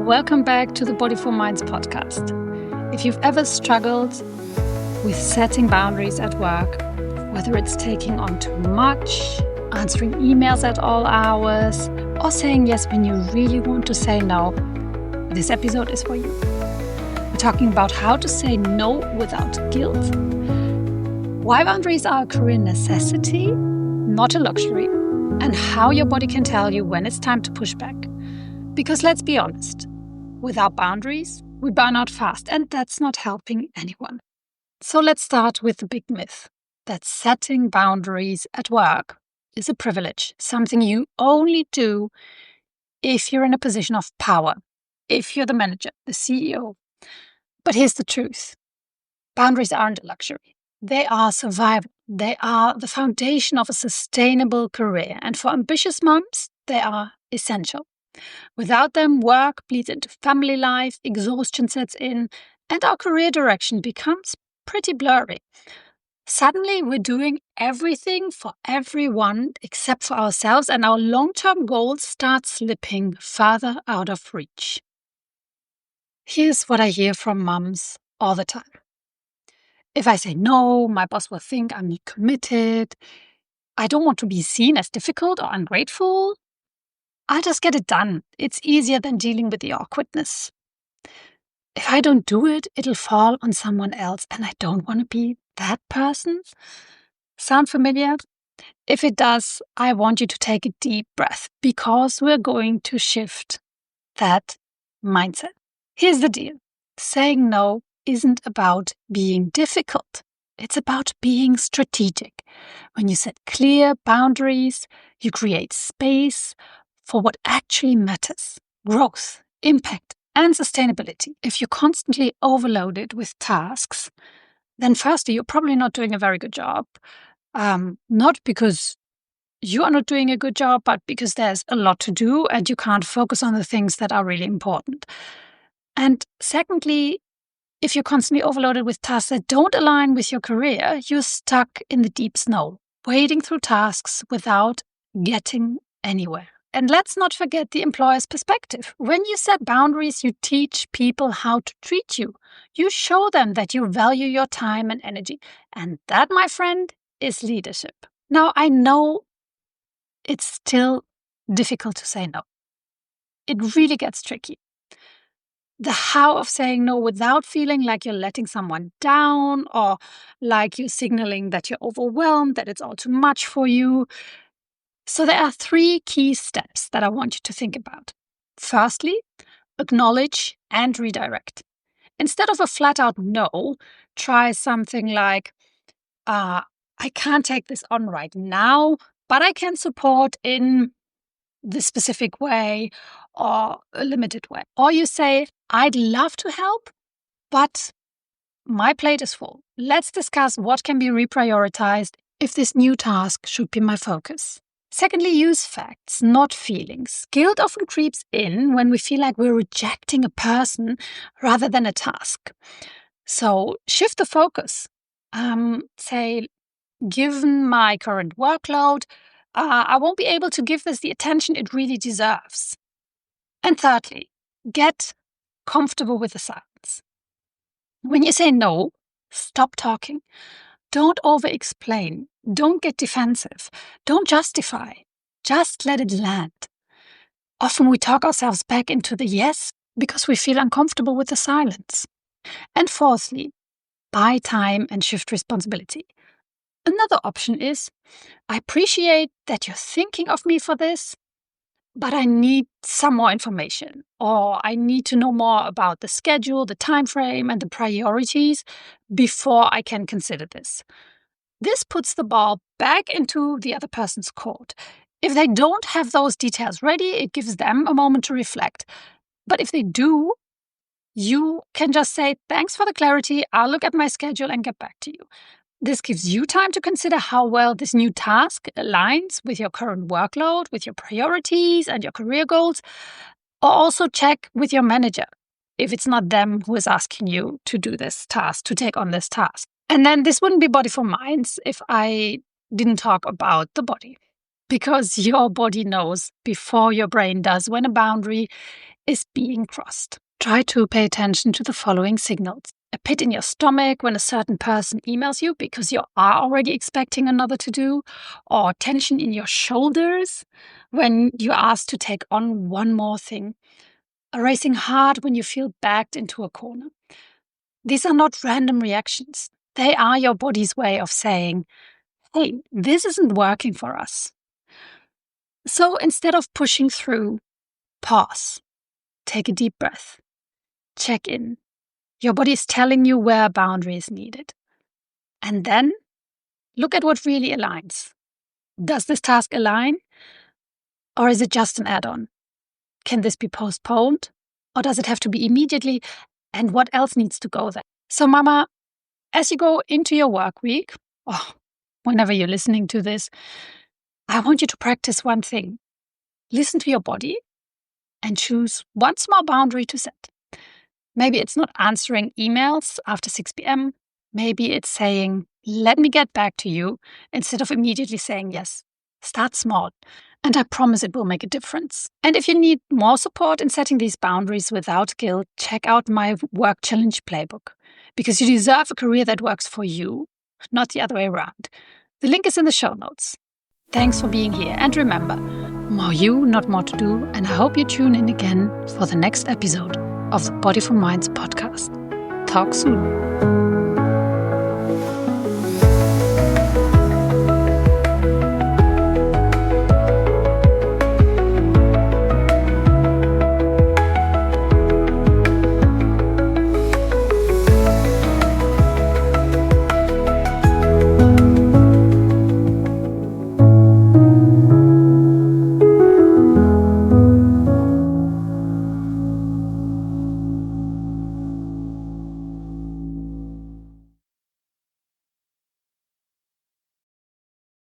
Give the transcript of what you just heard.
welcome back to the Body for Minds podcast. If you've ever struggled with setting boundaries at work, whether it's taking on too much, answering emails at all hours, or saying yes when you really want to say no, this episode is for you. We're talking about how to say no without guilt, why boundaries are a career necessity, not a luxury, and how your body can tell you when it's time to push back. Because let's be honest, without boundaries, we burn out fast, and that's not helping anyone. So let's start with the big myth that setting boundaries at work is a privilege, something you only do if you're in a position of power, if you're the manager, the CEO. But here's the truth. Boundaries aren't a luxury. They are survival. They are the foundation of a sustainable career. And for ambitious moms, they are essential. Without them, work bleeds into family life, exhaustion sets in, and our career direction becomes pretty blurry. Suddenly, we're doing everything for everyone except for ourselves, and our long-term goals start slipping further out of reach. Here's what I hear from mums all the time. If I say no, my boss will think I'm not committed. I don't want to be seen as difficult or ungrateful. I'll just get it done. It's easier than dealing with the awkwardness. If I don't do it, it'll fall on someone else, and I don't want to be that person. Sound familiar? If it does, I want you to take a deep breath because we're going to shift that mindset. Here's the deal. Saying no isn't about being difficult. It's about being strategic. When you set clear boundaries, you create space for what actually matters: growth, impact, and sustainability. If you're constantly overloaded with tasks, then firstly, you're probably not doing a very good job. Not because you are not doing a good job, but because there's a lot to do and you can't focus on the things that are really important. And secondly, if you're constantly overloaded with tasks that don't align with your career, you're stuck in the deep snow, wading through tasks without getting anywhere. And let's not forget the employer's perspective. When you set boundaries, you teach people how to treat you. You show them that you value your time and energy. And that, my friend, is leadership. Now, I know it's still difficult to say no. It really gets tricky. The how of saying no without feeling like you're letting someone down or like you're signaling that you're overwhelmed, that it's all too much for you. So there are 3 key steps that I want you to think about. Firstly, acknowledge and redirect. Instead of a flat-out no, try something like, I can't take this on right now, but I can support in this specific way or a limited way. Or you say, I'd love to help, but my plate is full. Let's discuss what can be reprioritized if this new task should be my focus. Secondly, use facts, not feelings. Guilt often creeps in when we feel like we're rejecting a person rather than a task. So shift the focus. Say, given my current workload, I won't be able to give this the attention it really deserves. And thirdly, get comfortable with the silence. When you say no, stop talking. Don't over-explain. Don't get defensive. Don't justify. Just let it land. Often we talk ourselves back into the yes because we feel uncomfortable with the silence. And fourthly, buy time and shift responsibility. Another option is, I appreciate that you're thinking of me for this, but I need some more information, or I need to know more about the schedule, the time frame, and the priorities before I can consider this. This puts the ball back into the other person's court. If they don't have those details ready, it gives them a moment to reflect. But if they do, you can just say, thanks for the clarity, I'll look at my schedule and get back to you. This gives you time to consider how well this new task aligns with your current workload, with your priorities and your career goals, or also check with your manager if it's not them who is asking you to do this task, to take on this task. And then this wouldn't be Body for Minds if I didn't talk about the body. because your body knows before your brain does when a boundary is being crossed. Try to pay attention to the following signals. A pit in your stomach when a certain person emails you because you are already expecting another to do, or tension in your shoulders when you're asked to take on one more thing. A racing heart when you feel backed into a corner. These are not random reactions. They are your body's way of saying, hey, this isn't working for us. So instead of pushing through, pause, take a deep breath, check in. Your body is telling you where a boundary is needed. And then look at what really aligns. Does this task align? Or is it just an add-on? Can this be postponed? Or does it have to be immediately? And what else needs to go there? So, Mama, as you go into your work week, or whenever you're listening to this, I want you to practice one thing. Listen to your body and choose one small boundary to set. Maybe it's not answering emails after 6 p.m. Maybe it's saying, let me get back to you, instead of immediately saying yes. Start small, and I promise it will make a difference. And if you need more support in setting these boundaries without guilt, check out my Work Challenge Playbook, because you deserve a career that works for you, not the other way around. The link is in the show notes. Thanks for being here, and remember, more you, not more to do, and I hope you tune in again for the next episode of the Body for Minds podcast. Talk soon.